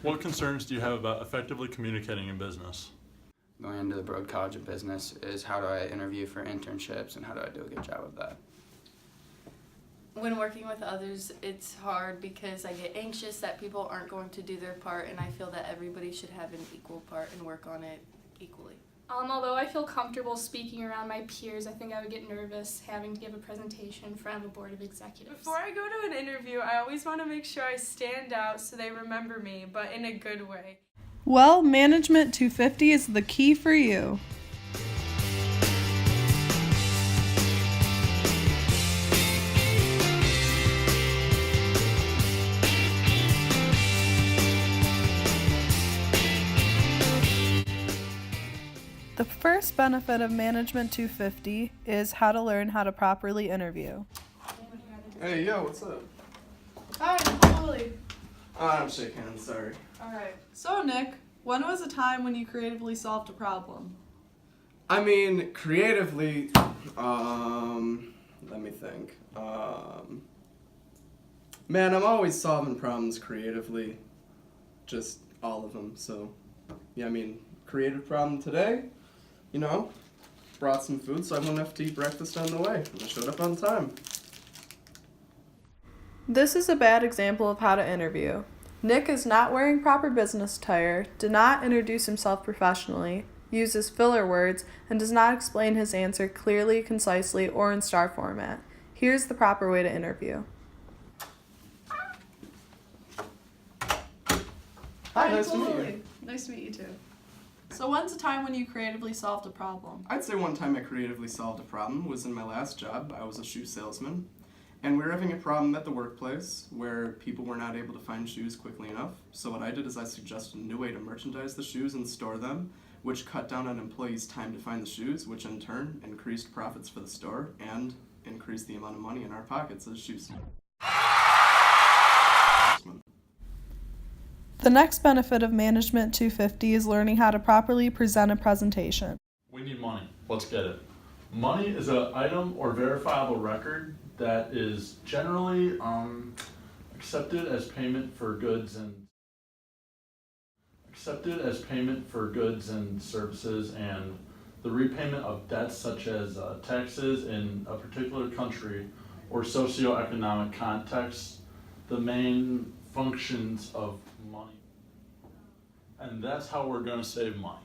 What concerns do you have about effectively communicating in business? Going into the Broad College of Business is how do I interview for internships and how do I do a good job of that? When working with others, it's hard because I get anxious that people aren't going to do their part, and I feel that everybody should have an equal part and work on it equally. Although I feel comfortable speaking around my peers, I think I would get nervous having to give a presentation in front of a board of executives. Before I go to an interview, I always want to make sure I stand out so they remember me, but in a good way. Well, Management 250 is the key for you. The first benefit of Management 250 is how to learn how to properly interview. Hey, yo, what's up? Hi, Holly. I'm shaking hands, sorry. Alright, so Nick, when was a time when you creatively solved a problem? I mean, creatively, let me think. Man, I'm always solving problems creatively. Just all of them, so, yeah, I mean, creative problem today, you know, brought some food so I wouldn't have to eat breakfast on the way, and I showed up on time. This is a bad example of how to interview. Nick is not wearing proper business attire, did not introduce himself professionally, uses filler words, and does not explain his answer clearly, concisely, or in star format. Here's the proper way to interview. Hi, nice to meet you. Nice to meet you too. So when's a time when you creatively solved a problem? I'd say one time I creatively solved a problem was in my last job. I was a shoe salesman, and we were having a problem at the workplace where people were not able to find shoes quickly enough. So what I did is I suggested a new way to merchandise the shoes and store them, which cut down on employees' time to find the shoes, which in turn increased profits for the store and increased the amount of money in our pockets as shoe salesmen. The next benefit of Management 250 is learning how to properly present a presentation. We need money. Let's get it. Money is an item or verifiable record that is generally accepted as payment for goods and services, and the repayment of debts such as taxes in a particular country or socioeconomic context, the main functions of money. And that's how we're going to save money.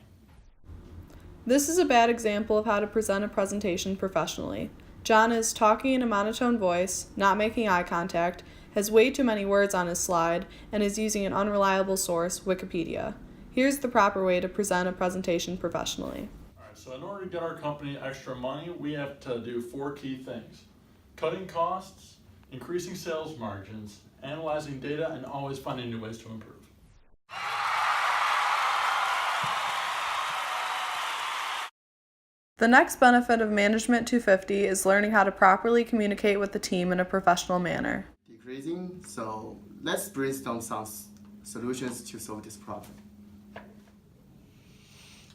This is a bad example of how to present a presentation professionally. John is talking in a monotone voice, not making eye contact, has way too many words on his slide, and is using an unreliable source, Wikipedia. Here's the proper way to present a presentation professionally. Alright, so in order to get our company extra money, we have to do 4 key things: cutting costs, increasing sales margins, analyzing data, and always finding new ways to improve. The next benefit of Management 250 is learning how to properly communicate with the team in a professional manner. Decreasing, so let's brainstorm some solutions to solve this problem.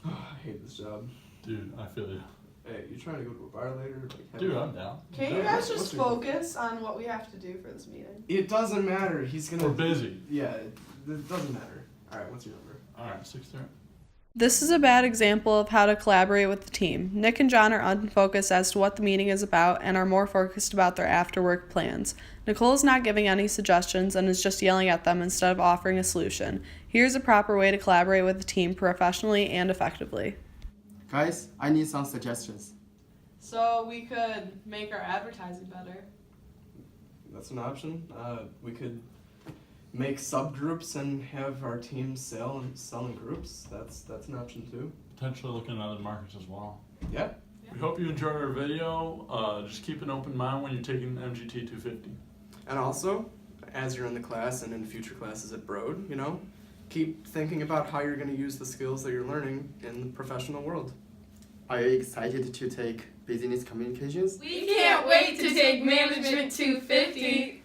I hate this job. Dude, I feel you. Hey, you trying to go to a bar later? Dude, I'm down. Can you guys just focus on what we have to do for this meeting? It doesn't matter. He's gonna. We're busy. Yeah, it doesn't matter. All right, what's your number? Alright, 6-3. This is a bad example of how to collaborate with the team. Nick and John are unfocused as to what the meeting is about and are more focused about their after-work plans. Nicole is not giving any suggestions and is just yelling at them instead of offering a solution. Here's a proper way to collaborate with the team professionally and effectively. Guys, I need some suggestions. So we could make our advertising better. That's an option. We could make subgroups and have our team sell in groups. That's an option too. Potentially looking at other markets as well. Yeah. We hope you enjoyed our video. Just keep an open mind when you're taking MGT 250. And also, as you're in the class and in future classes at Broad, you know, keep thinking about how you're going to use the skills that you're learning in the professional world. Are you excited to take business communications? We can't wait to take Management 250.